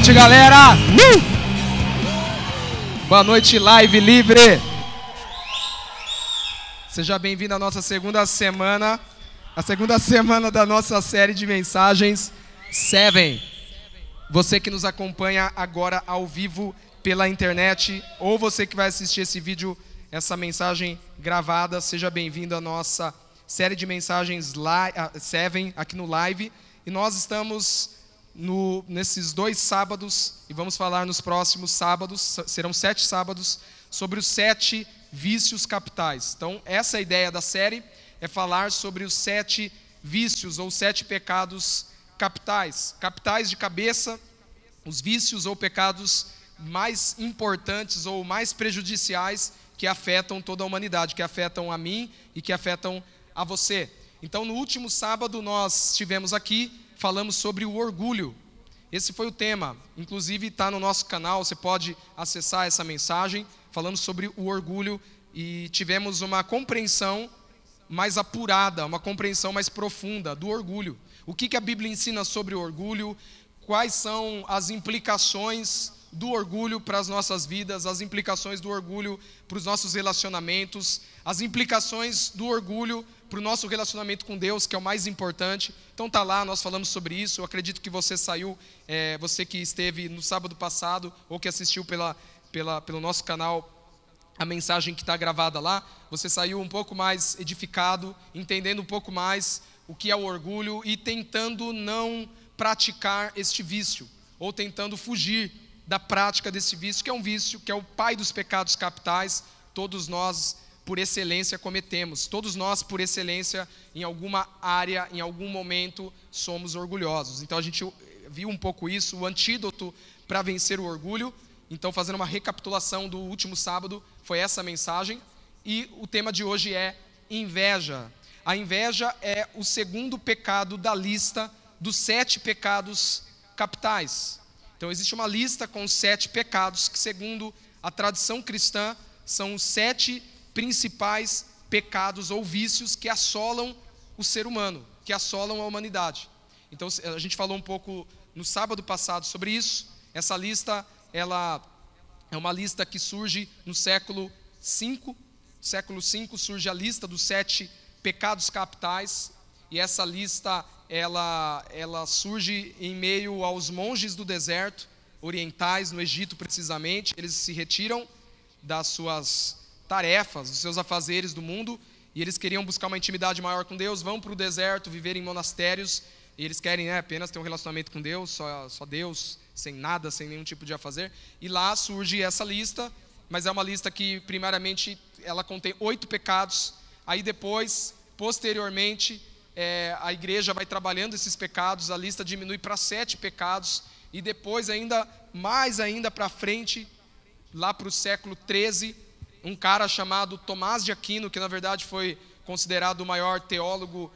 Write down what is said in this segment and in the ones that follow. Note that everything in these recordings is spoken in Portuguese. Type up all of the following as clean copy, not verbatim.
noite, galera! Boa noite, Live Livre! Seja bem-vindo à nossa segunda semana, a segunda semana da nossa série de mensagens 7. Você que nos acompanha agora ao vivo pela internet, ou você que vai assistir esse vídeo, essa mensagem gravada, seja bem-vindo à nossa série de mensagens 7 aqui no Live. E nós estamos nesses 2 sábados, e vamos falar nos próximos sábados, serão 7 sábados, sobre os 7 vícios capitais. Então, essa é a ideia da série, é falar sobre os 7 vícios ou 7 pecados capitais. Capitais de cabeça, os vícios ou pecados mais importantes ou mais prejudiciais que afetam toda a humanidade, que afetam a mim e que afetam a você. Então, no último sábado, nós estivemos aqui, falamos sobre o orgulho. Esse foi o tema, inclusive está no nosso canal, você pode acessar essa mensagem. Falamos sobre o orgulho e tivemos uma compreensão mais apurada, uma compreensão mais profunda do orgulho. O que a Bíblia ensina sobre o orgulho, quais são as implicações do orgulho para as nossas vidas, as implicações do orgulho para os nossos relacionamentos, as implicações do orgulho para o nosso relacionamento com Deus, que é o mais importante. Então tá lá, nós falamos sobre isso. Eu acredito que você saiu, você que esteve no sábado passado ou que assistiu pelo nosso canal a mensagem que está gravada lá, você saiu um pouco mais edificado, entendendo um pouco mais o que é o orgulho e tentando não praticar este vício, ou tentando fugir da prática desse vício, que é um vício, que é o pai dos pecados capitais. Todos nós, por excelência, cometemos. Todos nós, por excelência, em alguma área, em algum momento, somos orgulhosos. Então a gente viu um pouco isso, o antídoto para vencer o orgulho. Então, fazendo uma recapitulação do último sábado, foi essa mensagem. E o tema de hoje é inveja. A inveja é o segundo pecado da lista dos 7 pecados capitais. Então, existe uma lista com 7 pecados que, segundo a tradição cristã, são os 7 principais pecados ou vícios que assolam o ser humano, que assolam a humanidade. Então, a gente falou um pouco no sábado passado sobre isso. Essa lista, ela é uma lista que surge no século V. No século V surge a lista dos 7 pecados capitais. E essa lista, ela surge em meio aos monges do deserto, orientais, no Egito precisamente. Eles se retiram das suas tarefas, dos seus afazeres do mundo, e eles queriam buscar uma intimidade maior com Deus, vão para o deserto, viver em monastérios, e eles querem apenas ter um relacionamento com Deus, só Deus, sem nada, sem nenhum tipo de afazer. E lá surge essa lista, mas é uma lista que primariamente ela contém 8 pecados. Aí depois, posteriormente, a igreja vai trabalhando esses pecados, a lista diminui para 7 pecados, e depois mais ainda para frente, lá para o século XIII, um cara chamado Tomás de Aquino, que na verdade foi considerado o maior teólogo,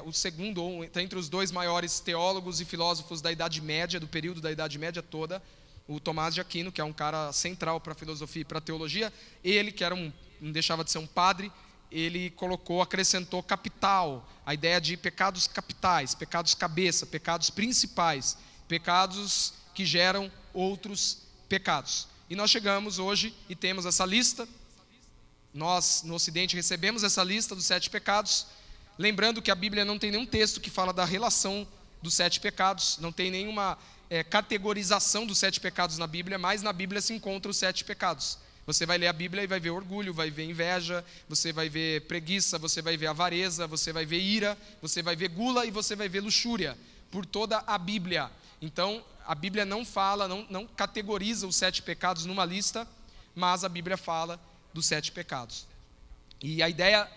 o segundo, ou entre os 2 maiores teólogos e filósofos da Idade Média, do período da Idade Média toda, o Tomás de Aquino, que é um cara central para a filosofia e para a teologia. Ele, que não deixava de ser um padre, ele acrescentou capital, a ideia de pecados capitais, pecados cabeça, pecados principais, pecados que geram outros pecados. E nós chegamos hoje e temos essa lista. Nós, no Ocidente, recebemos essa lista dos 7 pecados, lembrando que a Bíblia não tem nenhum texto que fala da relação dos 7 pecados, não tem nenhuma categorização dos 7 pecados na Bíblia, mas na Bíblia se encontram os 7 pecados. Você vai ler a Bíblia e vai ver orgulho, vai ver inveja, você vai ver preguiça, você vai ver avareza, você vai ver ira, você vai ver gula e você vai ver luxúria, por toda a Bíblia. Então, a Bíblia não fala, não categoriza os 7 pecados numa lista, mas a Bíblia fala dos 7 pecados. E a ideia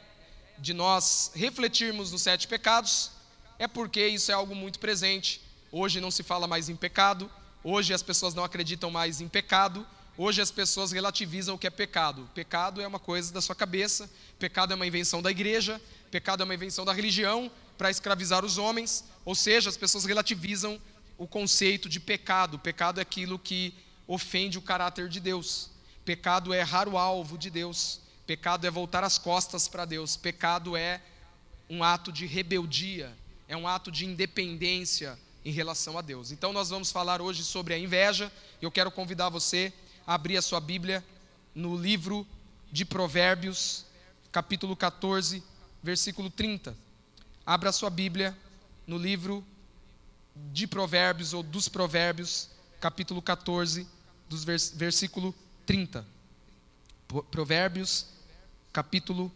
de nós refletirmos nos 7 pecados é porque isso é algo muito presente. Hoje não se fala mais em pecado, hoje as pessoas não acreditam mais em pecado, hoje as pessoas relativizam o que é pecado. Pecado é uma coisa da sua cabeça, pecado é uma invenção da igreja, pecado é uma invenção da religião para escravizar os homens, ou seja, as pessoas relativizam o conceito de pecado. Pecado é aquilo que ofende o caráter de Deus. Pecado é errar o alvo de Deus. Pecado é voltar as costas para Deus. Pecado é um ato de rebeldia, é um ato de independência em relação a Deus. Então nós vamos falar hoje sobre a inveja. Eu quero convidar você a abrir a sua Bíblia no livro de Provérbios, capítulo 14, versículo 30. Abra a sua Bíblia no livro de Provérbios ou dos Provérbios, capítulo 14, versículo 30. Provérbios, capítulo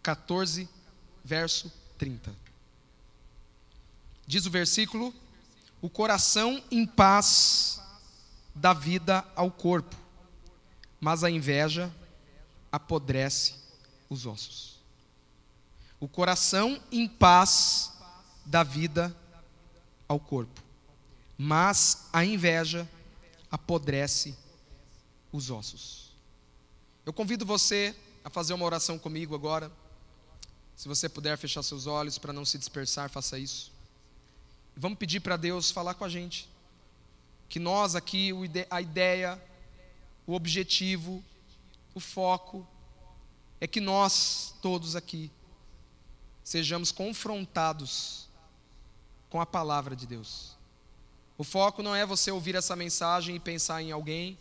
14, verso 30. Diz o versículo: o coração em paz dá vida ao corpo, mas a inveja apodrece os ossos. O coração em paz dá vida ao corpo, mas a inveja apodrece os ossos. Eu convido você a fazer uma oração comigo agora. Se você puder fechar seus olhos para não se dispersar, faça isso. Vamos pedir para Deus falar com a gente. Que nós aqui, a ideia, o objetivo, o foco, é que nós todos aqui sejamos confrontados com a palavra de Deus. O foco não é você ouvir essa mensagem e pensar em alguém.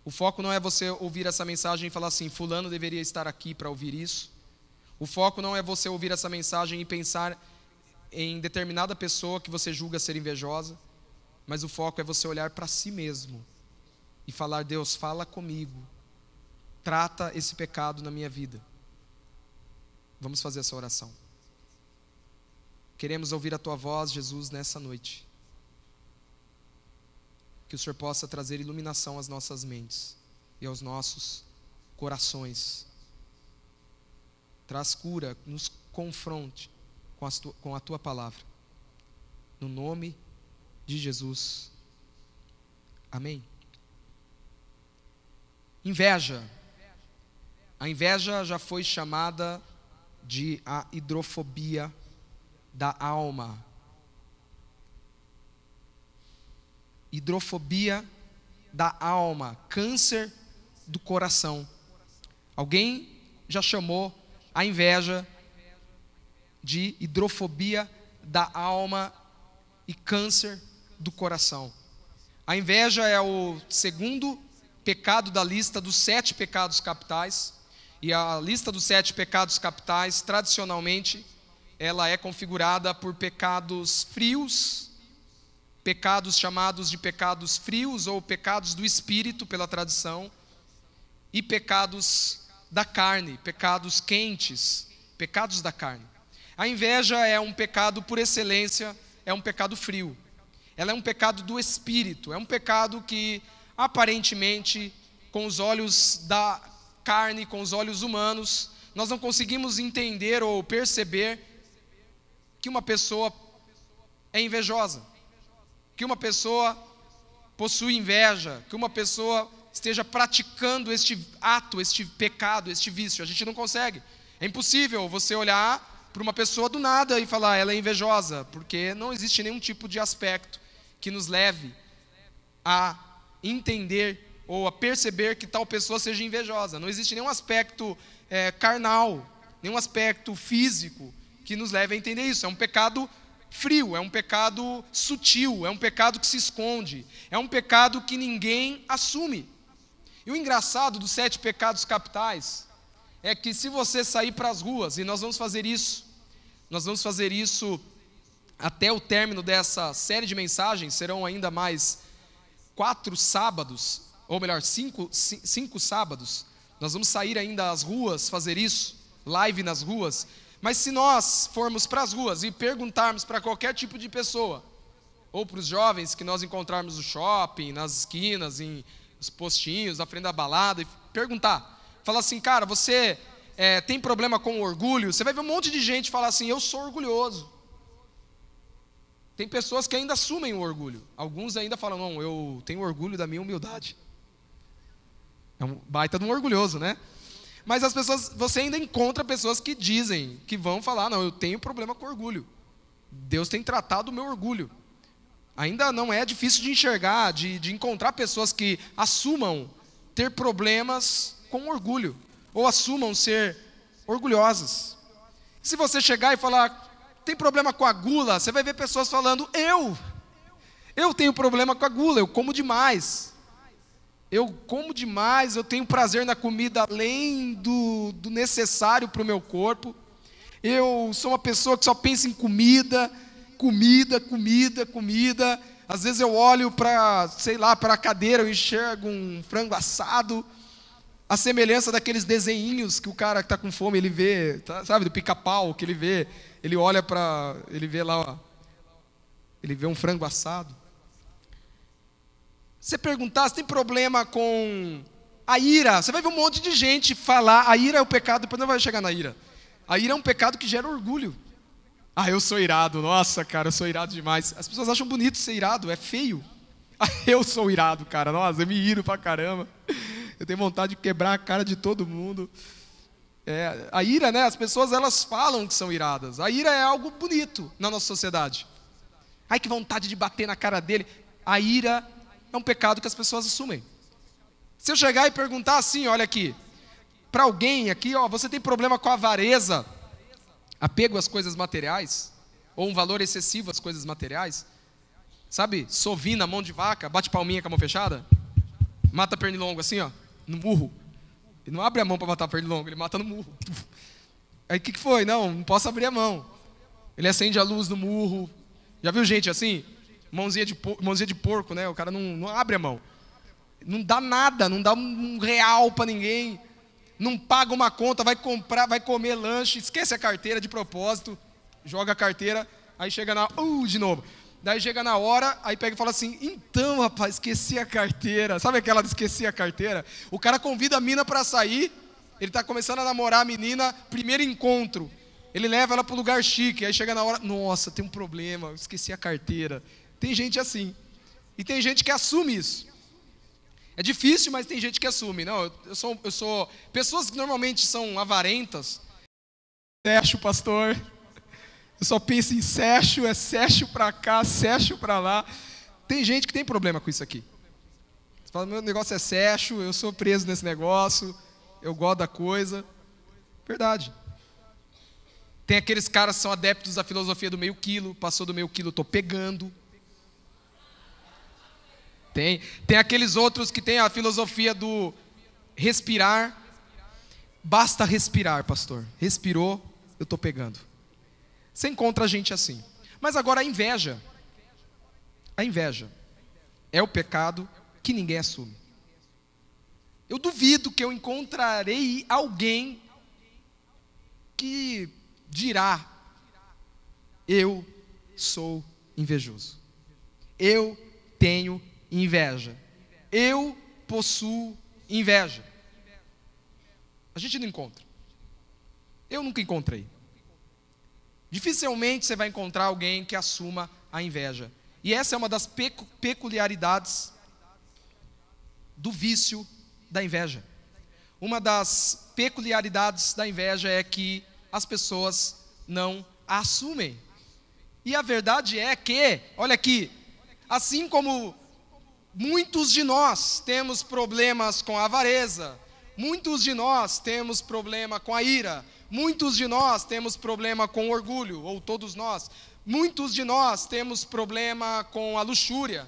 O foco não é você ouvir essa mensagem e falar assim, fulano deveria estar aqui para ouvir isso. O foco não é você ouvir essa mensagem e pensar em determinada pessoa que você julga ser invejosa. Mas o foco é você olhar para si mesmo e falar, Deus, fala comigo. Trata esse pecado na minha vida. Vamos fazer essa oração. Queremos ouvir a Tua voz, Jesus, nessa noite. Que o Senhor possa trazer iluminação às nossas mentes e aos nossos corações. Traz cura, nos confronte com a Tua palavra. No nome de Jesus. Amém. Inveja. A inveja já foi chamada de a hidrofobia da alma. Hidrofobia da alma, câncer do coração. Alguém já chamou a inveja de hidrofobia da alma e câncer do coração. A inveja é o segundo pecado da lista dos 7 pecados capitais. E a lista dos 7 pecados capitais, tradicionalmente, ela é configurada por pecados frios, pecados chamados de pecados frios ou pecados do espírito pela tradição, e pecados da carne, pecados quentes, pecados da carne. A inveja é um pecado por excelência, é um pecado frio. Ela é um pecado do espírito, é um pecado que aparentemente, com os olhos da carne, com os olhos humanos, nós não conseguimos entender ou perceber que uma pessoa é invejosa, que uma pessoa possui inveja, que uma pessoa esteja praticando este ato, este pecado, este vício. A gente não consegue. É impossível você olhar para uma pessoa do nada e falar, ela é invejosa, porque não existe nenhum tipo de aspecto que nos leve a entender ou a perceber que tal pessoa seja invejosa. Não existe nenhum aspecto carnal, nenhum aspecto físico que nos leve a entender isso. É um pecado frio, é um pecado sutil, é um pecado que se esconde, é um pecado que ninguém assume. E o engraçado dos 7 pecados capitais é que se você sair para as ruas, e nós vamos fazer isso até o término dessa série de mensagens, serão ainda mais 4 sábados, ou melhor, 5 sábados, nós vamos sair ainda às ruas, fazer isso, live nas ruas. Mas se nós formos para as ruas e perguntarmos para qualquer tipo de pessoa, ou para os jovens que nós encontrarmos no shopping, nas esquinas, nos postinhos, na frente da balada, e perguntar, falar assim, cara, você tem problema com orgulho? Você vai ver um monte de gente falar assim, eu sou orgulhoso. Tem pessoas que ainda assumem o orgulho. Alguns ainda falam, não, eu tenho orgulho da minha humildade. É um baita de um orgulhoso, né? Mas as pessoas, você ainda encontra pessoas que dizem, que vão falar, não, eu tenho problema com orgulho. Deus tem tratado o meu orgulho. Ainda não é difícil de enxergar, de encontrar pessoas que assumam ter problemas com orgulho, ou assumam ser orgulhosas. Se você chegar e falar, tem problema com a gula, você vai ver pessoas falando, eu Eu tenho problema com a gula, eu como demais. Eu tenho prazer na comida além do necessário para o meu corpo. Eu sou uma pessoa que só pensa em comida. Às vezes eu olho para a cadeira, eu enxergo um frango assado. A semelhança daqueles desenhinhos que o cara que está com fome, ele vê, sabe, do pica-pau, que ele vê, ele olha ele vê lá, ó, ele vê um frango assado. Se você perguntar se tem problema com a ira, você vai ver um monte de gente falar, a ira é o pecado, depois não vai chegar na ira. A ira é um pecado que gera orgulho. Ah, eu sou irado, nossa, cara, eu sou irado demais. As pessoas acham bonito ser irado, é feio. Ah, eu sou irado, cara, nossa, eu me iro pra caramba. Eu tenho vontade de quebrar a cara de todo mundo. A ira, né, as pessoas elas falam que são iradas. A ira é algo bonito na nossa sociedade. Ai, que vontade de bater na cara dele. A ira é um pecado que as pessoas assumem. Se eu chegar e perguntar assim, olha aqui, para alguém aqui, ó, você tem problema com a avareza, apego às coisas materiais, ou um valor excessivo às coisas materiais, sabe, sovina, mão de vaca, bate palminha com a mão fechada, mata pernilongo assim, ó, no murro. Ele não abre a mão para matar pernilongo, ele mata no murro. Aí o que foi? Não posso abrir a mão. Ele acende a luz no murro. Já viu gente assim? Mãozinha de porco, né? O cara não abre a mão. Não dá nada, não dá um real para ninguém. Não paga uma conta, vai comprar, vai comer lanche, esquece a carteira de propósito, joga a carteira, aí chega de novo. Daí chega na hora, aí pega e fala assim, então rapaz, esqueci a carteira. Sabe aquela de esqueci a carteira? O cara convida a mina para sair, ele está começando a namorar a menina, primeiro encontro. Ele leva ela para o lugar chique, aí chega na hora, nossa, tem um problema, eu esqueci a carteira. Tem gente assim. E tem gente que assume isso. É difícil, mas tem gente que assume. Não, eu sou pessoas que normalmente são avarentas. Secho, pastor. Eu só penso em secho, é secho para cá, secho para lá. Tem gente que tem problema com isso aqui. Você fala, meu negócio é secho, eu sou preso nesse negócio, eu gosto da coisa. Verdade. Tem aqueles caras que são adeptos da filosofia do meio quilo, passou do meio quilo, estou pegando. Tem aqueles outros que tem a filosofia do respirar. Basta respirar, pastor. Respirou, eu estou pegando. Você encontra gente assim. Mas agora a inveja. A inveja é o pecado que ninguém assume. Eu duvido que eu encontrarei alguém que dirá: eu sou invejoso. Eu tenho inveja. Eu possuo inveja. A gente não encontra. Eu nunca encontrei. Dificilmente você vai encontrar alguém que assuma a inveja. E essa é uma das peculiaridades do vício da inveja. Uma das peculiaridades da inveja é que as pessoas não a assumem. E a verdade é que, olha aqui, assim como muitos de nós temos problemas com a avareza, muitos de nós temos problema com a ira, muitos de nós temos problema com o orgulho, ou todos nós, muitos de nós temos problema com a luxúria,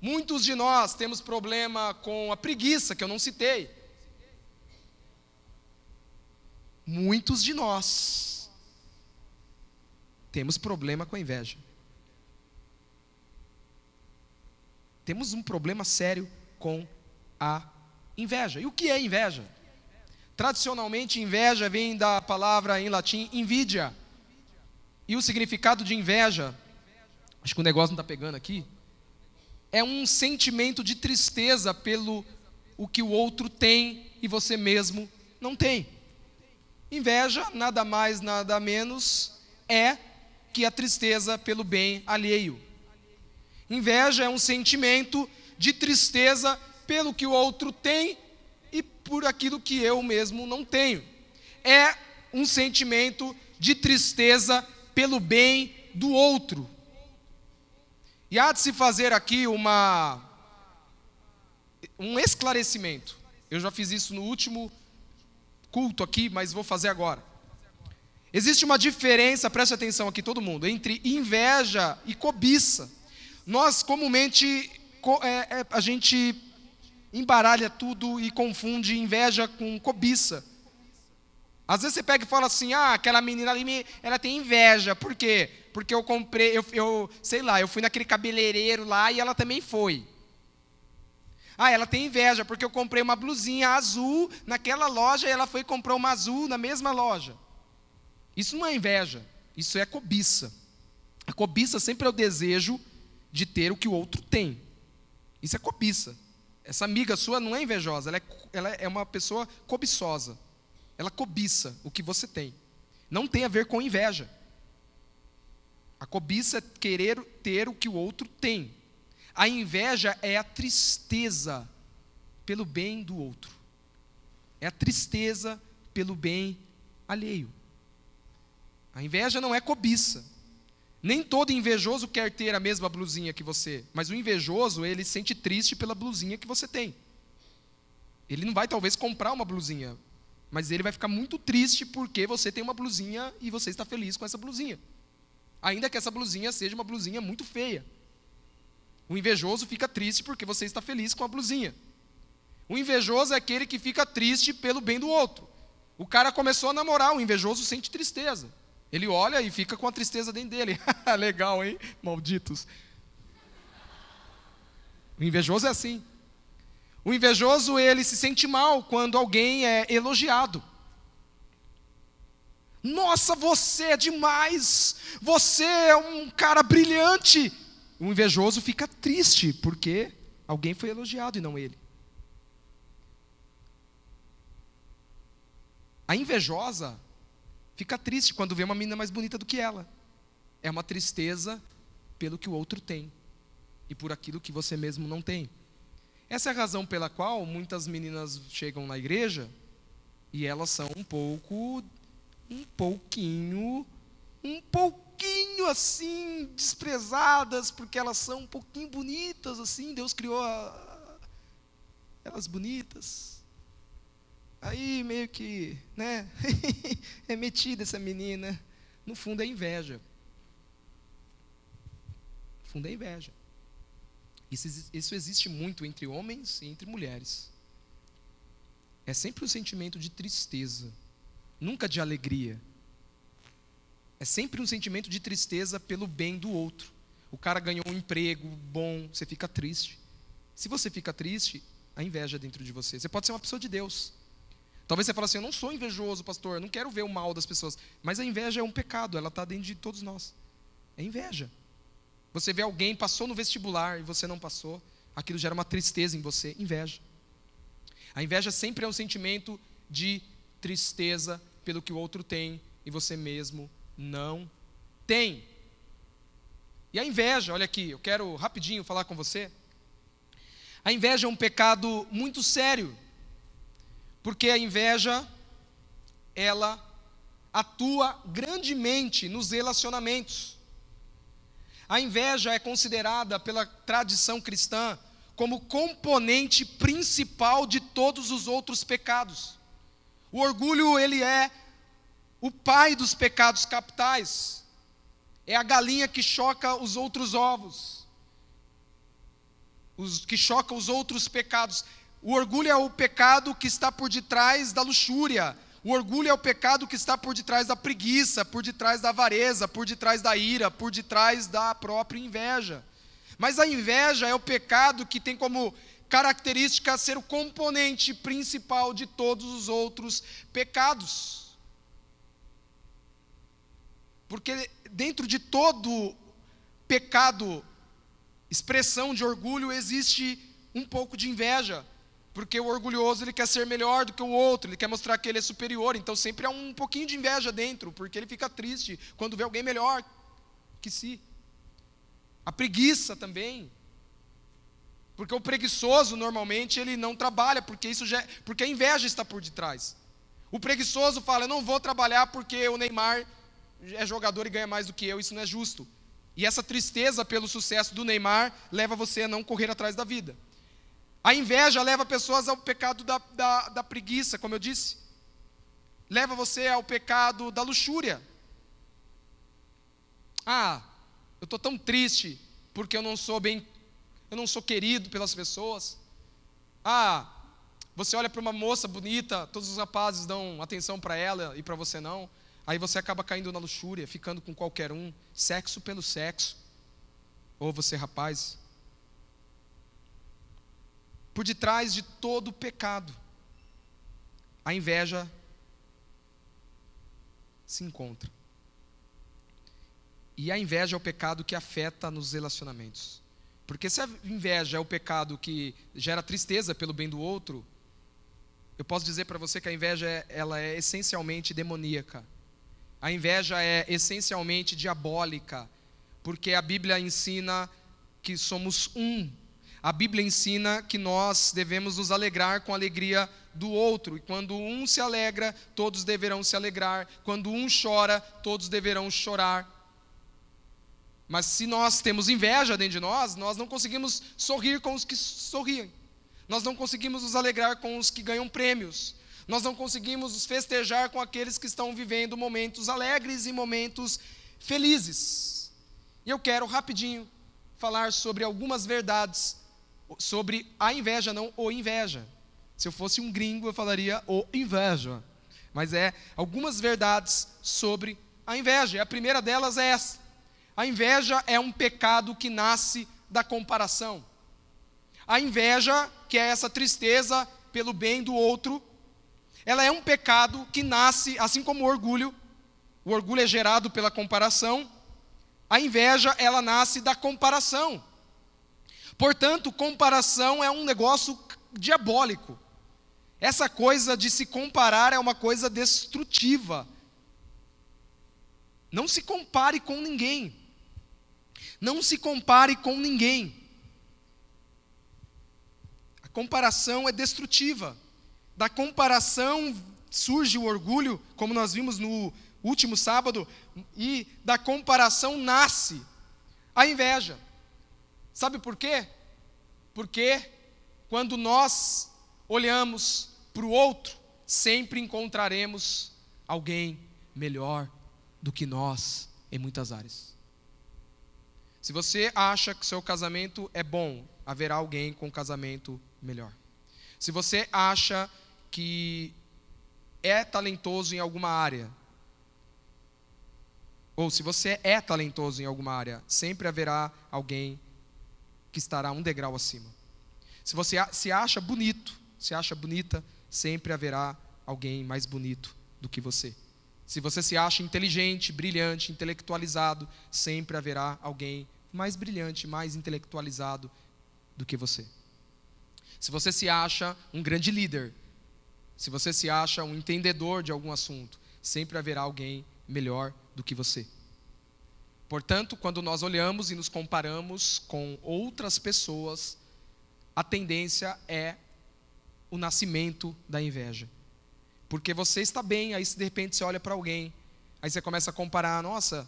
muitos de nós temos problema com a preguiça, que eu não citei. Muitos de nós temos problema com a inveja. Temos um problema sério com a inveja. E o que é inveja? Tradicionalmente, inveja vem da palavra em latim invidia. E o significado de inveja, acho que o negócio não está pegando aqui, é um sentimento de tristeza pelo o que o outro tem e você mesmo não tem. Inveja, nada mais, nada menos, é que a tristeza pelo bem alheio. Inveja é um sentimento de tristeza pelo que o outro tem e por aquilo que eu mesmo não tenho. É um sentimento de tristeza pelo bem do outro. E há de se fazer aqui um esclarecimento. Eu já fiz isso no último culto aqui, mas vou fazer agora. Existe uma diferença, preste atenção aqui todo mundo, entre inveja e cobiça. Nós comumente, a gente embaralha tudo e confunde inveja com cobiça. Às vezes você pega e fala assim, aquela menina ali, ela tem inveja. Por quê? Porque eu comprei, sei lá, eu fui naquele cabeleireiro lá e ela também foi. Ela tem inveja porque eu comprei uma blusinha azul naquela loja e ela foi e comprou uma azul na mesma loja. Isso não é inveja, isso é cobiça. A cobiça sempre é o desejo de ter o que o outro tem. Isso é cobiça. Essa amiga sua não é invejosa, ela é uma pessoa cobiçosa. Ela cobiça o que você tem. Não tem a ver com inveja. A cobiça é querer ter o que o outro tem. A inveja é a tristeza pelo bem do outro. É a tristeza pelo bem alheio. A inveja não é cobiça. Nem todo invejoso quer ter a mesma blusinha que você, mas o invejoso, ele se sente triste pela blusinha que você tem. Ele não vai talvez comprar uma blusinha, mas ele vai ficar muito triste porque você tem uma blusinha e você está feliz com essa blusinha. Ainda que essa blusinha seja uma blusinha muito feia. O invejoso fica triste porque você está feliz com a blusinha. O invejoso é aquele que fica triste pelo bem do outro. O cara começou a namorar, o invejoso sente tristeza. Ele olha e fica com a tristeza dentro dele. Legal, hein? Malditos. O invejoso é assim. O invejoso, ele se sente mal quando alguém é elogiado. Nossa, você é demais! Você é um cara brilhante! O invejoso fica triste porque alguém foi elogiado e não ele. A invejosa fica triste quando vê uma menina mais bonita do que ela. É uma tristeza pelo que o outro tem e por aquilo que você mesmo não tem. Essa é a razão pela qual muitas meninas chegam na igreja e elas são um pouquinho assim desprezadas, porque elas são um pouquinho bonitas assim. Deus criou elas bonitas. Aí meio que, né, é metida essa menina. No fundo é inveja. No fundo é inveja. Isso existe muito entre homens e entre mulheres. É sempre um sentimento de tristeza, nunca de alegria. É sempre um sentimento de tristeza pelo bem do outro. O cara ganhou um emprego bom, você fica triste. Se você fica triste, há inveja dentro de você. Você pode ser uma pessoa de Deus. Talvez você fale assim, eu não sou invejoso, pastor, não quero ver o mal das pessoas. Mas a inveja é um pecado, ela está dentro de todos nós. É inveja. Você vê alguém, passou no vestibular e você não passou, aquilo gera uma tristeza em você, inveja. A inveja sempre é um sentimento de tristeza pelo que o outro tem e você mesmo não tem. E a inveja, olha aqui, eu quero rapidinho falar com você. A inveja é um pecado muito sério. Porque a inveja, ela atua grandemente nos relacionamentos. A inveja é considerada pela tradição cristã como componente principal de todos os outros pecados. O orgulho, ele é o pai dos pecados capitais. É a galinha que choca os outros ovos. Que choca os outros pecados. O orgulho é o pecado que está por detrás da luxúria. O orgulho é o pecado que está por detrás da preguiça, por detrás da avareza, por detrás da ira, por detrás da própria inveja. Mas a inveja é o pecado que tem como característica ser o componente principal de todos os outros pecados. Porque dentro de todo pecado, expressão de orgulho, existe um pouco de inveja. Porque o orgulhoso, ele quer ser melhor do que o outro, ele quer mostrar que ele é superior, então sempre há um pouquinho de inveja dentro, porque ele fica triste quando vê alguém melhor que si. A preguiça também, porque o preguiçoso normalmente ele não trabalha, porque a inveja está por detrás. O preguiçoso fala, eu não vou trabalhar porque o Neymar é jogador e ganha mais do que eu, isso não é justo. E essa tristeza pelo sucesso do Neymar leva você a não correr atrás da vida. A inveja leva pessoas ao pecado da preguiça, como eu disse. Leva você ao pecado da luxúria. Eu estou tão triste porque eu não sou querido pelas pessoas. Você olha para uma moça bonita, todos os rapazes dão atenção para ela e para você não. Aí você acaba caindo na luxúria, ficando com qualquer um, sexo pelo sexo. Ou você, rapaz. Por detrás de todo pecado, a inveja se encontra. E a inveja é o pecado que afeta nos relacionamentos. Porque se a inveja é o pecado que gera tristeza pelo bem do outro, eu posso dizer para você que a inveja ela é essencialmente demoníaca. A inveja é essencialmente diabólica, porque a Bíblia ensina que somos um. A Bíblia ensina que nós devemos nos alegrar com a alegria do outro. E quando um se alegra, todos deverão se alegrar. Quando um chora, todos deverão chorar. Mas se nós temos inveja dentro de nós não conseguimos sorrir com os que sorriem. Nós não conseguimos nos alegrar com os que ganham prêmios. Nós não conseguimos nos festejar com aqueles que estão vivendo momentos alegres e momentos felizes. E eu quero rapidinho falar sobre algumas verdades sobre a inveja, não o inveja. Se eu fosse um gringo, eu falaria o inveja. Mas algumas verdades sobre a inveja. E a primeira delas é essa. A inveja é um pecado que nasce da comparação. A inveja, que é essa tristeza pelo bem do outro, ela é um pecado que nasce, assim como o orgulho é gerado pela comparação, a inveja, ela nasce da comparação. Portanto, comparação é um negócio diabólico. Essa coisa de se comparar é uma coisa destrutiva. Não se compare com ninguém. Não se compare com ninguém. A comparação é destrutiva. Da comparação surge o orgulho, como nós vimos no último sábado, e da comparação nasce a inveja. Sabe por quê? Porque quando nós olhamos para o outro, sempre encontraremos alguém melhor do que nós em muitas áreas. Se você acha que seu casamento é bom, haverá alguém com casamento melhor. Se você acha que é talentoso em alguma área, ou se você é talentoso em alguma área, sempre haverá alguém que estará um degrau acima. Se você se acha bonito, se acha bonita, sempre haverá alguém mais bonito do que você. Se você se acha inteligente, brilhante, intelectualizado, sempre haverá alguém mais brilhante, mais intelectualizado do que você. Se você se acha um grande líder, se você se acha um entendedor de algum assunto, sempre haverá alguém melhor do que você. Portanto, quando nós olhamos e nos comparamos com outras pessoas, a tendência é o nascimento da inveja. Porque você está bem, aí de repente você olha para alguém, aí você começa a comparar, nossa,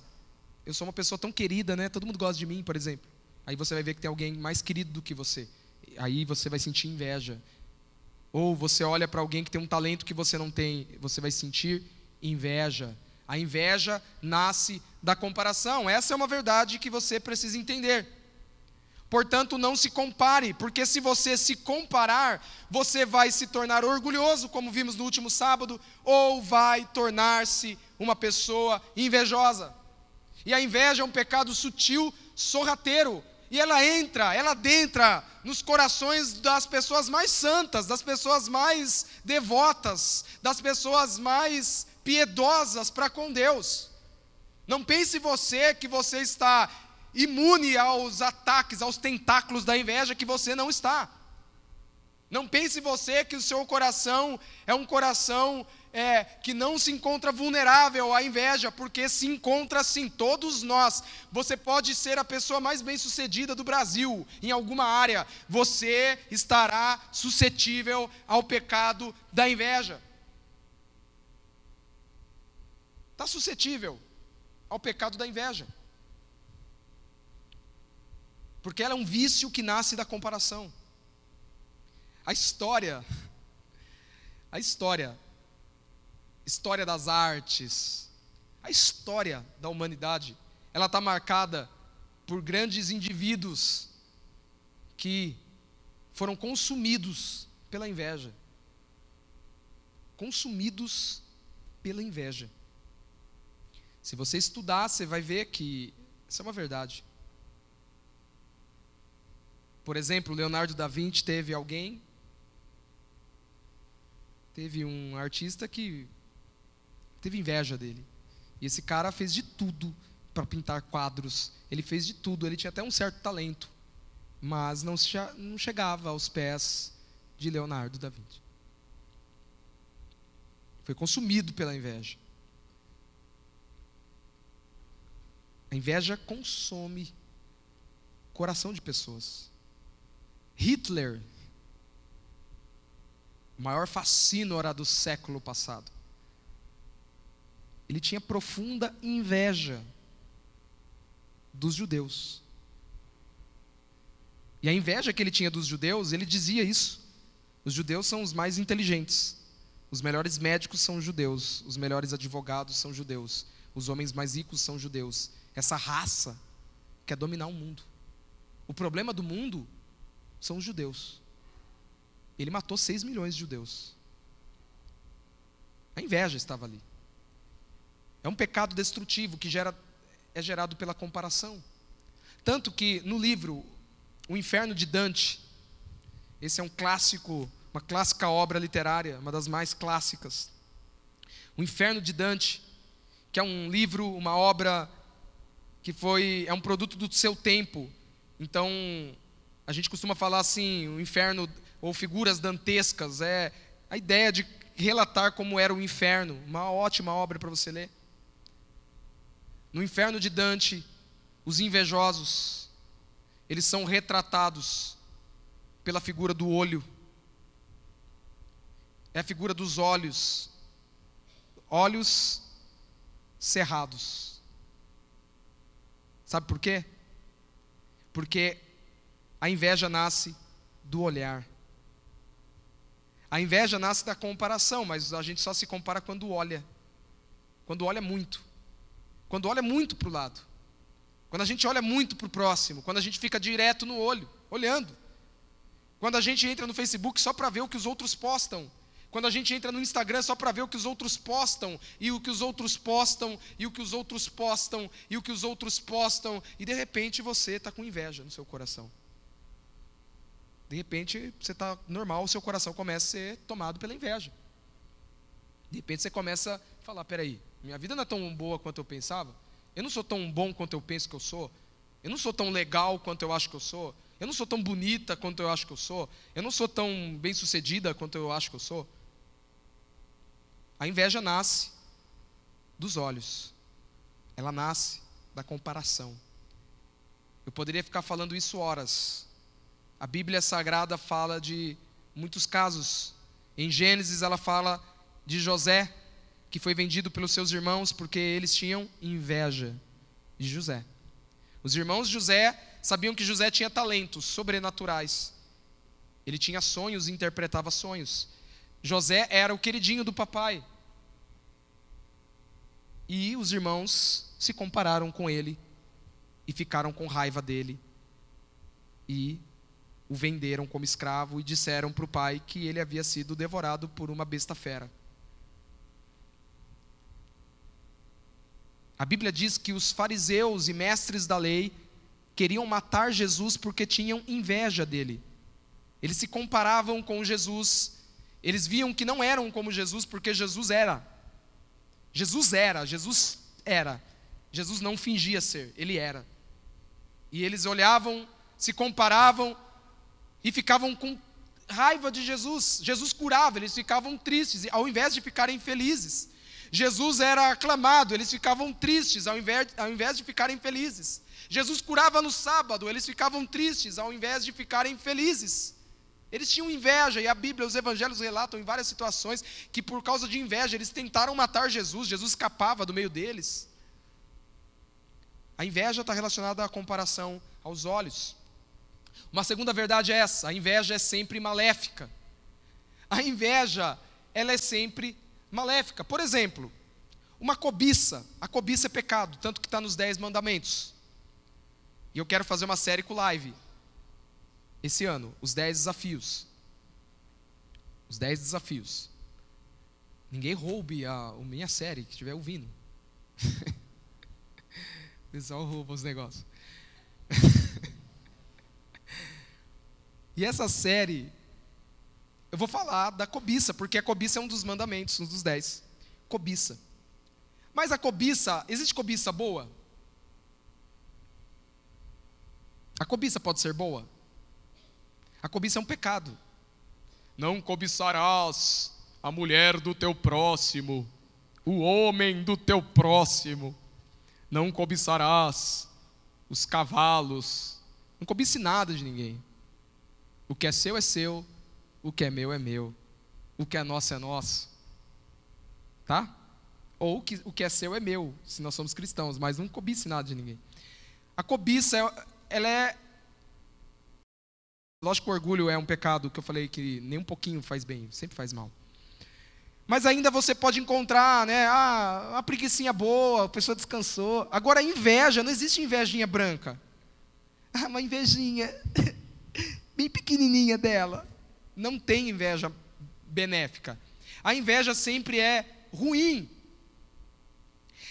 eu sou uma pessoa tão querida, né? Todo mundo gosta de mim, por exemplo. Aí você vai ver que tem alguém mais querido do que você. Aí você vai sentir inveja. Ou você olha para alguém que tem um talento que você não tem, você vai sentir inveja. A inveja nasce da comparação. Essa é uma verdade que você precisa entender. Portanto, não se compare, porque se você se comparar, você vai se tornar orgulhoso, como vimos no último sábado, ou vai tornar-se uma pessoa invejosa. E a inveja é um pecado sutil, sorrateiro, e ela adentra nos corações das pessoas mais santas, das pessoas mais devotas, das pessoas mais piedosas para com Deus. Não pense você que você está imune aos ataques, aos tentáculos da inveja, que você não está. Não pense você que o seu coração é um coração que não se encontra vulnerável à inveja, porque se encontra sim, todos nós. Você pode ser a pessoa mais bem-sucedida do Brasil, em alguma área, você estará suscetível ao pecado da inveja. Está suscetível ao pecado da inveja. Porque ela é um vício que nasce da comparação. A história das artes, a história da humanidade, ela está marcada por grandes indivíduos que foram consumidos pela inveja. Consumidos pela inveja. Se você estudar, você vai ver que isso é uma verdade. Por exemplo, Leonardo da Vinci teve um artista que teve inveja dele. E esse cara fez de tudo para pintar quadros. Ele fez de tudo, ele tinha até um certo talento. Mas não chegava aos pés de Leonardo da Vinci. Foi consumido pela inveja. A inveja consome o coração de pessoas. Hitler, o maior fascínora do século passado, ele tinha profunda inveja dos judeus. E a inveja que ele tinha dos judeus, ele dizia isso: os judeus são os mais inteligentes, os melhores médicos são judeus, os melhores advogados são judeus, os homens mais ricos são judeus. Essa raça quer dominar o mundo. O problema do mundo são os judeus. Ele matou 6 milhões de judeus. A inveja estava ali. É um pecado destrutivo que é gerado pela comparação. Tanto que no livro O Inferno de Dante, esse é um clássico, uma clássica obra literária, uma das mais clássicas. O Inferno de Dante, que é um livro, uma obra que é um produto do seu tempo. Então, a gente costuma falar assim, o inferno, ou figuras dantescas, é a ideia de relatar como era o inferno. Uma ótima obra para você ler. No Inferno de Dante, os invejosos, eles são retratados pela figura do olho. É a figura dos olhos. Olhos cerrados. Sabe por quê? Porque a inveja nasce do olhar. A inveja nasce da comparação, mas a gente só se compara quando olha. Quando olha muito. Quando olha muito para o lado. Quando a gente olha muito para o próximo. Quando a gente fica direto no olho, olhando. Quando a gente entra no Facebook só para ver o que os outros postam. Quando a gente entra no Instagram só para ver o que os outros postam, e o que os outros postam, e o que os outros postam, e o que os outros postam, e de repente você está com inveja no seu coração. De repente você está normal, o seu coração começa a ser tomado pela inveja. De repente você começa a falar, peraí, minha vida não é tão boa quanto eu pensava, eu não sou tão bom quanto eu penso que eu sou, eu não sou tão legal quanto eu acho que eu sou, eu não sou tão bonita quanto eu acho que eu sou, eu não sou tão bem sucedida quanto eu acho que eu sou. A inveja nasce dos olhos. Ela nasce da comparação. Eu poderia ficar falando isso horas. A Bíblia Sagrada fala de muitos casos. Em Gênesis ela fala de José, que foi vendido pelos seus irmãos porque eles tinham inveja de José. Os irmãos de José sabiam que José tinha talentos sobrenaturais. Ele tinha sonhos e interpretava sonhos. José era o queridinho do papai. E os irmãos se compararam com ele e ficaram com raiva dele. E o venderam como escravo e disseram para o pai que ele havia sido devorado por uma besta fera. A Bíblia diz que os fariseus e mestres da lei queriam matar Jesus porque tinham inveja dele. Eles se comparavam com Jesus. Eles viam que não eram como Jesus, porque Jesus era. Jesus era. Jesus não fingia ser, ele era. E eles olhavam, se comparavam e ficavam com raiva de Jesus. Jesus curava, eles ficavam tristes, ao invés de ficarem felizes. Jesus era aclamado, eles ficavam tristes, ao invés de ficarem felizes. Jesus curava no sábado, eles ficavam tristes, ao invés de ficarem felizes. Eles tinham inveja, e a Bíblia, os evangelhos relatam em várias situações que por causa de inveja eles tentaram matar Jesus, Jesus escapava do meio deles. A inveja está relacionada à comparação aos olhos. Uma segunda verdade é essa: a inveja é sempre maléfica. A inveja, ela é sempre maléfica. Por exemplo, uma cobiça. A cobiça é pecado, tanto que está nos 10 mandamentos. E eu quero fazer uma série com live esse ano, os 10 desafios. Os 10 desafios. Ninguém roube a minha série que estiver ouvindo. O pessoal rouba os negócios. E essa série, eu vou falar da cobiça, porque a cobiça é um dos mandamentos, um dos 10. Cobiça. Mas a cobiça, existe cobiça boa? A cobiça pode ser boa? A cobiça é um pecado. Não cobiçarás a mulher do teu próximo, o homem do teu próximo. Não cobiçarás os cavalos. Não cobice nada de ninguém. O que é seu, o que é meu, o que é nosso. Tá? Ou o que é seu é meu, se nós somos cristãos, mas não cobice nada de ninguém. A cobiça, ela é... Lógico que o orgulho é um pecado, que eu falei que nem um pouquinho faz bem, sempre faz mal. Mas ainda você pode encontrar, né, uma preguicinha boa, a pessoa descansou. Agora a inveja, não existe invejinha branca. Uma invejinha bem pequenininha dela. Não tem inveja benéfica. A inveja sempre é ruim.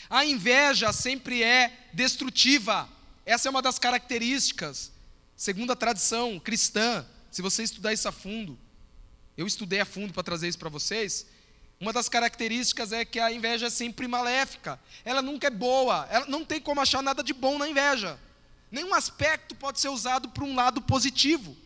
A inveja sempre é destrutiva. Essa é uma das características, segundo a tradição cristã, se você estudar isso a fundo, eu estudei a fundo para trazer isso para vocês, uma das características é que a inveja é sempre maléfica, ela nunca é boa, ela não tem como achar nada de bom na inveja, nenhum aspecto pode ser usado para um lado positivo,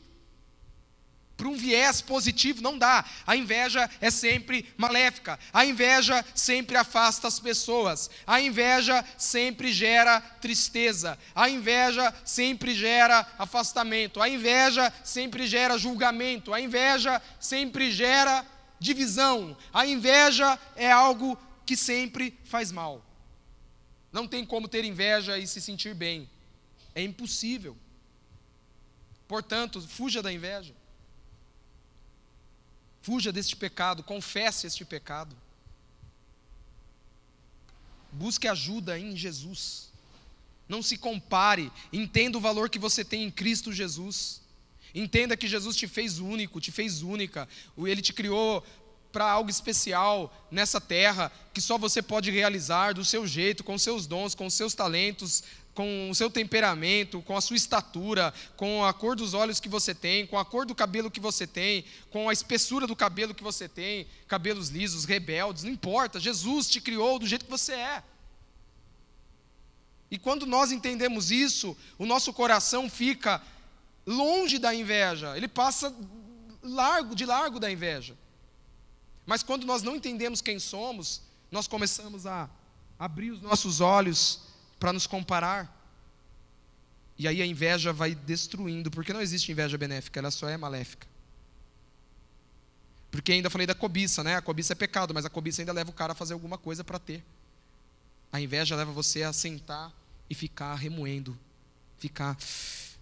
para um viés positivo, não dá. A inveja é sempre maléfica, a inveja sempre afasta as pessoas, a inveja sempre gera tristeza, a inveja sempre gera afastamento, a inveja sempre gera julgamento, a inveja sempre gera divisão, a inveja é algo que sempre faz mal. Não tem como ter inveja e se sentir bem, é impossível. Portanto, fuja da inveja. Fuja deste pecado, confesse este pecado. Busque ajuda em Jesus. Não se compare, entenda o valor que você tem em Cristo Jesus. Entenda que Jesus te fez único, te fez única. Ele te criou para algo especial nessa terra, que só você pode realizar do seu jeito, com os seus dons, com os seus talentos, com o seu temperamento, com a sua estatura, com a cor dos olhos que você tem, com a cor do cabelo que você tem, com a espessura do cabelo que você tem, cabelos lisos, rebeldes, não importa, Jesus te criou do jeito que você é. E quando nós entendemos isso, o nosso coração fica longe da inveja, ele passa de largo da inveja. Mas quando nós não entendemos quem somos, nós começamos a abrir os nossos olhos para nos comparar. E aí a inveja vai destruindo, porque não existe inveja benéfica, ela só é maléfica. Porque ainda falei da cobiça, né? A cobiça é pecado, mas a cobiça ainda leva o cara a fazer alguma coisa para ter. A inveja leva você a sentar e ficar remoendo, ficar,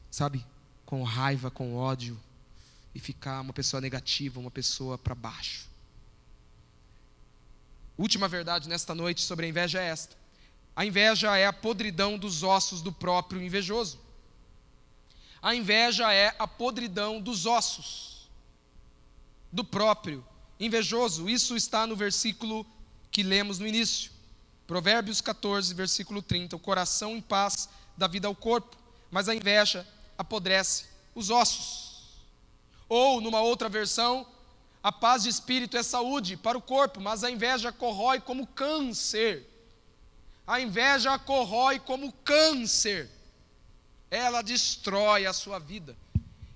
sabe, com raiva, com ódio, e ficar uma pessoa negativa, uma pessoa para baixo. Última verdade nesta noite sobre a inveja é esta: a inveja é a podridão dos ossos do próprio invejoso. A inveja é a podridão dos ossos do próprio invejoso. Isso está no versículo que lemos no início. Provérbios 14, versículo 30. O coração em paz dá vida ao corpo, mas a inveja apodrece os ossos. Ou, numa outra versão, a paz de espírito é saúde para o corpo, mas a inveja corrói como câncer. A inveja corrói como câncer. Ela destrói a sua vida.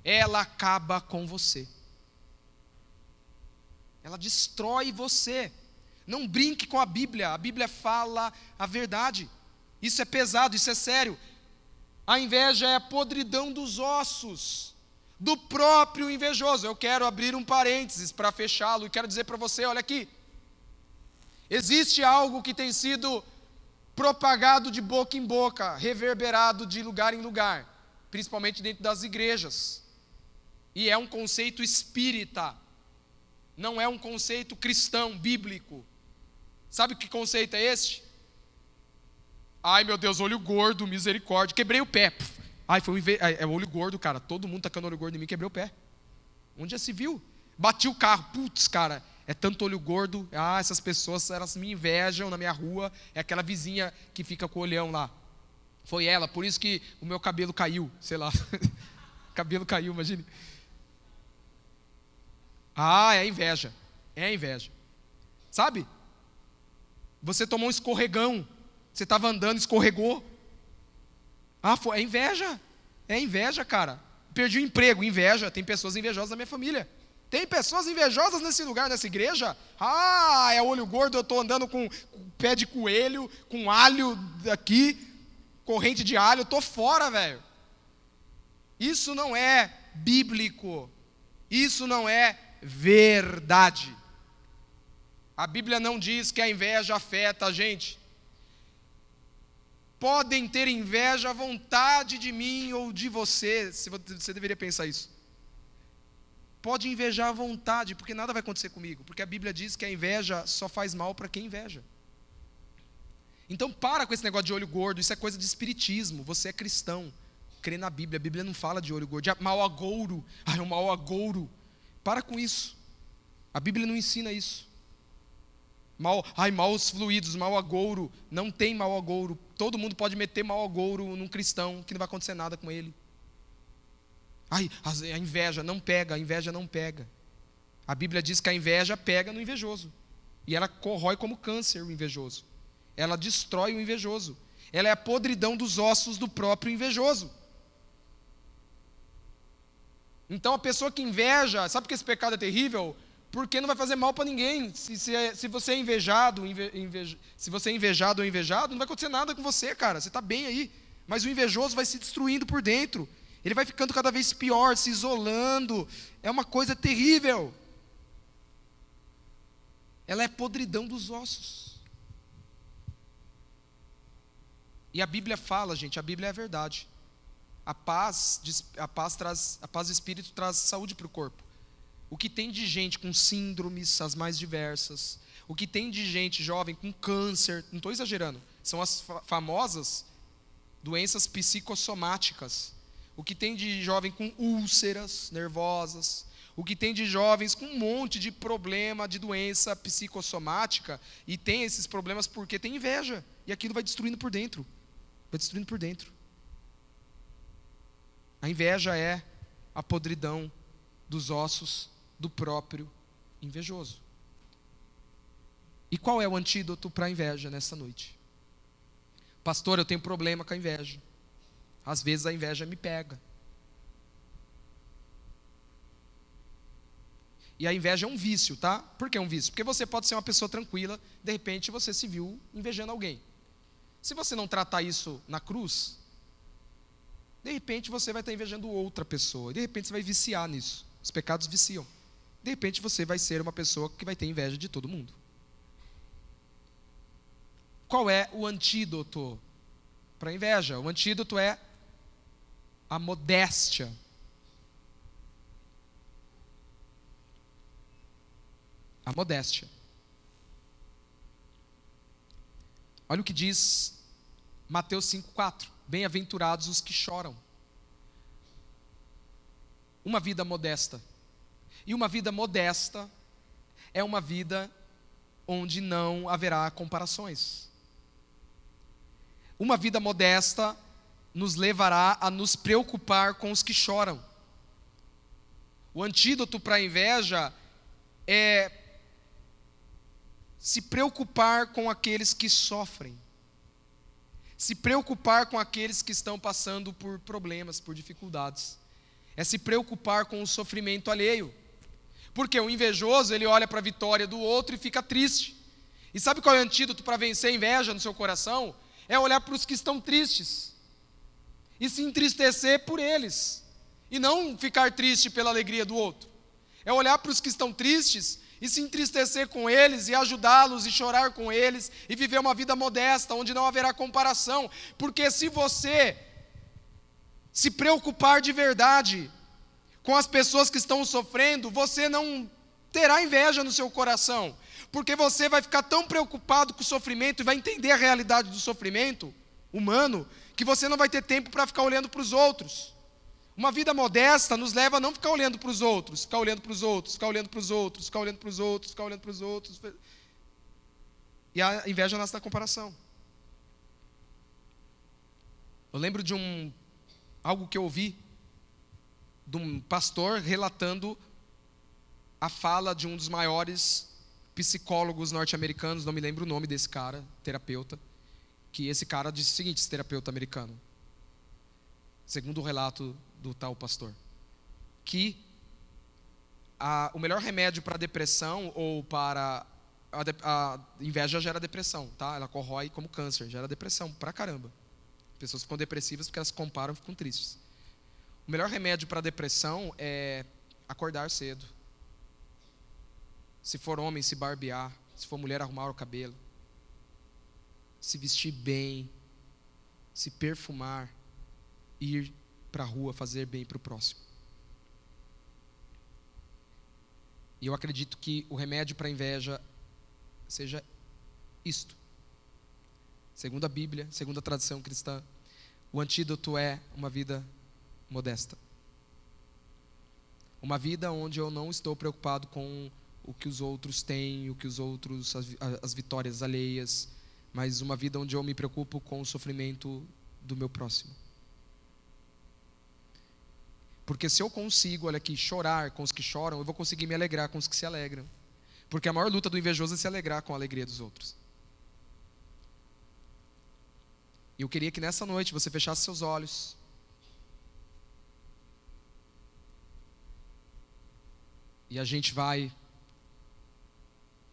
Ela acaba com você. Ela destrói você. Não brinque com a Bíblia fala a verdade. Isso é pesado, isso é sério. A inveja é a podridão dos ossos do próprio invejoso. Eu quero abrir um parênteses para fechá-lo e quero dizer para você, olha aqui. Existe algo que tem sido propagado de boca em boca, reverberado de lugar em lugar, principalmente dentro das igrejas. E é um conceito espírita, não é um conceito cristão, bíblico. Sabe que conceito é este? Ai meu Deus, olho gordo, misericórdia, quebrei o pé. Ai, é o olho gordo, cara. Todo mundo tacando olho gordo em mim, quebrei o pé. Onde já se viu? Bati o carro. Putz, cara, é tanto olho gordo. Ah, essas pessoas, elas me invejam na minha rua. É aquela vizinha que fica com o olhão lá. Foi ela, por isso que o meu cabelo caiu, sei lá. Cabelo caiu, imagine. Ah, é inveja. É inveja. Sabe? Você tomou um escorregão. Você estava andando, escorregou. Ah, é inveja. É inveja, cara. Perdi o emprego, inveja. Tem pessoas invejosas na minha família. Tem pessoas invejosas nesse lugar, nessa igreja. Ah, é olho gordo, eu estou andando com pé de coelho, com alho aqui, corrente de alho, eu estou fora, velho. Isso não é bíblico. Isso não é verdade. A Bíblia não diz que a inveja afeta a gente. Podem ter inveja à vontade de mim ou de você, você deveria pensar isso. Pode invejar à vontade, porque nada vai acontecer comigo, porque a Bíblia diz que a inveja só faz mal para quem inveja. Então para com esse negócio de olho gordo, isso é coisa de espiritismo, você é cristão, crê na Bíblia, a Bíblia não fala de olho gordo, de mau agouro, é um mau agouro. Para com isso, a Bíblia não ensina isso. Maus fluidos, mau agouro, não tem mau agouro. Todo mundo pode meter mau agouro num cristão, que não vai acontecer nada com ele. A inveja não pega, a inveja não pega. A Bíblia diz que a inveja pega no invejoso. E ela corrói como câncer o invejoso. Ela destrói o invejoso. Ela é a podridão dos ossos do próprio invejoso. Então a pessoa que inveja, sabe que esse pecado é terrível? Porque não vai fazer mal para ninguém. Se você é invejado, se você é invejado ou invejado, não vai acontecer nada com você, cara. Você está bem aí. Mas o invejoso vai se destruindo por dentro. Ele vai ficando cada vez pior, se isolando. É uma coisa terrível. Ela é podridão dos ossos. E a Bíblia fala, gente, a Bíblia é a verdade. A paz do espírito traz saúde para o corpo. O que tem de gente com síndromes, as mais diversas, o que tem de gente jovem com câncer, não estou exagerando, são as famosas doenças psicossomáticas. O que tem de jovem com úlceras nervosas, o que tem de jovens com um monte de problema de doença psicossomática, e tem esses problemas porque tem inveja, e aquilo vai destruindo por dentro. Vai destruindo por dentro. A inveja é a podridão dos ossos do próprio invejoso. E qual é o antídoto para a inveja nessa noite? Pastor, eu tenho problema com a inveja. Às vezes a inveja me pega. E a inveja é um vício, tá? Por que é um vício? Porque você pode ser uma pessoa tranquila, de repente você se viu invejando alguém. Se você não tratar isso na cruz, de repente você vai estar invejando outra pessoa. De repente você vai viciar nisso. Os pecados viciam. De repente você vai ser uma pessoa que vai ter inveja de todo mundo. Qual é o antídoto para a inveja? O antídoto é a modéstia. A modéstia. Olha o que diz Mateus 5,4. Bem-aventurados os que choram. Uma vida modesta. E uma vida modesta é uma vida onde não haverá comparações. Uma vida modesta nos levará a nos preocupar com os que choram. O antídoto para a inveja é se preocupar com aqueles que sofrem. Se preocupar com aqueles que estão passando por problemas, por dificuldades. É se preocupar com o sofrimento alheio. Porque o invejoso, ele olha para a vitória do outro e fica triste. E sabe qual é o antídoto para vencer a inveja no seu coração? É olhar para os que estão tristes. E se entristecer por eles. E não ficar triste pela alegria do outro. É olhar para os que estão tristes e se entristecer com eles, e ajudá-los, e chorar com eles, e viver uma vida modesta, onde não haverá comparação. Porque se você se preocupar de verdade com as pessoas que estão sofrendo, você não terá inveja no seu coração, porque você vai ficar tão preocupado com o sofrimento, e vai entender a realidade do sofrimento humano, que você não vai ter tempo para ficar olhando para os outros. Uma vida modesta nos leva a não ficar olhando para os outros, ficar olhando para os outros, ficar olhando para os outros, ficar olhando para os outros, ficar olhando para os outros. E a inveja nasce da comparação. Eu lembro de algo que eu ouvi de um pastor relatando a fala de um dos maiores psicólogos norte-americanos, não me lembro o nome desse cara, terapeuta, que esse cara disse o seguinte, esse terapeuta americano, segundo o relato do tal pastor, que o melhor remédio para a depressão ou para a inveja gera depressão, tá? Ela corrói como câncer, gera depressão pra caramba. Pessoas ficam depressivas porque elas se comparam e ficam tristes. O melhor remédio para a depressão é acordar cedo. Se for homem, se barbear. Se for mulher, arrumar o cabelo. Se vestir bem. Se perfumar. Ir para a rua fazer bem para o próximo. E eu acredito que o remédio para a inveja seja isto. Segundo a Bíblia, segundo a tradição cristã, o antídoto é uma vida modesta. Uma vida onde eu não estou preocupado com o que os outros têm, o que os outros, as vitórias alheias, mas uma vida onde eu me preocupo com o sofrimento do meu próximo. Porque se eu consigo, olha aqui, chorar com os que choram, eu vou conseguir me alegrar com os que se alegram. Porque a maior luta do invejoso é se alegrar com a alegria dos outros. E eu queria que nessa noite você fechasse seus olhos. E a gente vai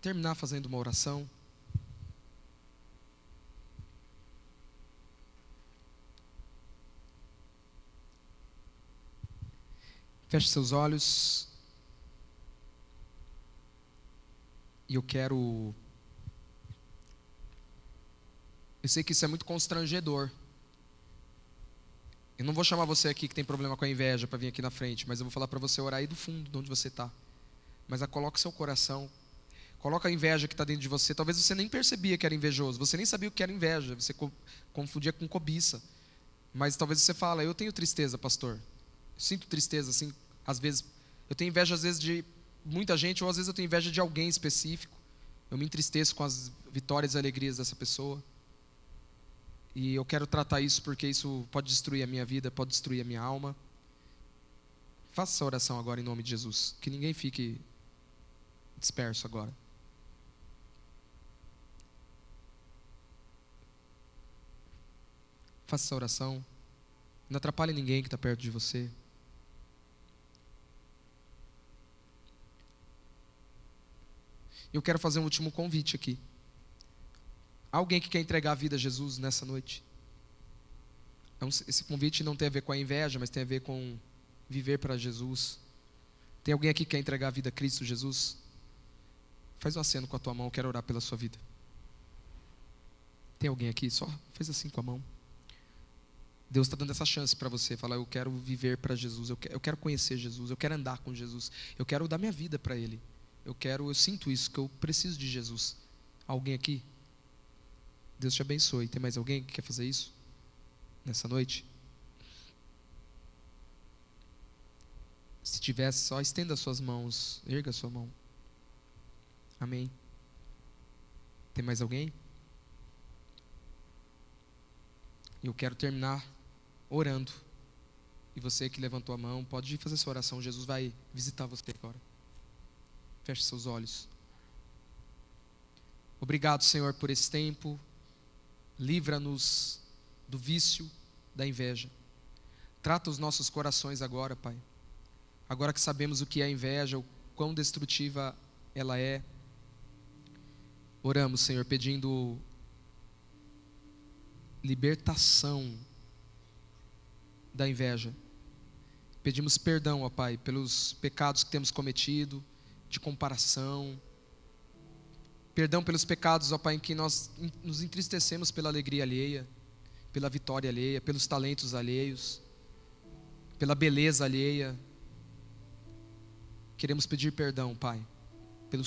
terminar fazendo uma oração. Feche seus olhos. E eu sei que isso é muito constrangedor. Eu não vou chamar você aqui que tem problema com a inveja para vir aqui na frente, mas eu vou falar para você orar aí do fundo, de onde você está. Mas coloca seu coração, coloca a inveja que está dentro de você. Talvez você nem percebia que era invejoso, você nem sabia o que era inveja, você confundia com cobiça. Mas talvez você fala, eu tenho tristeza, pastor. Eu sinto tristeza, assim, às vezes. Eu tenho inveja, às vezes, de muita gente, ou às vezes eu tenho inveja de alguém específico. Eu me entristeço com as vitórias e alegrias dessa pessoa. E eu quero tratar isso porque isso pode destruir a minha vida, pode destruir a minha alma. Faça essa oração agora em nome de Jesus. Que ninguém fique disperso agora. Faça essa oração. Não atrapalhe ninguém que está perto de você. Eu quero fazer um último convite aqui. Alguém que quer entregar a vida a Jesus nessa noite? Esse convite não tem a ver com a inveja, mas tem a ver com viver para Jesus. Tem alguém aqui que quer entregar a vida a Cristo Jesus? Faz um aceno com a tua mão, eu quero orar pela sua vida. Tem alguém aqui? Só faz assim com a mão. Deus está dando essa chance para você. Falar, eu quero viver para Jesus, eu quero conhecer Jesus, eu quero andar com Jesus, eu quero dar minha vida para Ele. Eu sinto isso, que eu preciso de Jesus. Alguém aqui? Deus te abençoe. Tem mais alguém que quer fazer isso nessa noite? Se tivesse, só estenda as suas mãos, erga a sua mão. Amém. Tem mais alguém? Eu quero terminar orando. E você que levantou a mão, pode fazer sua oração. Jesus vai visitar você agora. Feche seus olhos. Obrigado, Senhor, por esse tempo. Livra-nos do vício da inveja. Trata os nossos corações agora, Pai. Agora que sabemos o que é a inveja, o quão destrutiva ela é. Oramos, Senhor, pedindo libertação da inveja. Pedimos perdão, ó Pai, pelos pecados que temos cometido, de comparação. Perdão pelos pecados, ó Pai, em que nós nos entristecemos pela alegria alheia, pela vitória alheia, pelos talentos alheios, pela beleza alheia. Queremos pedir perdão, Pai, pelos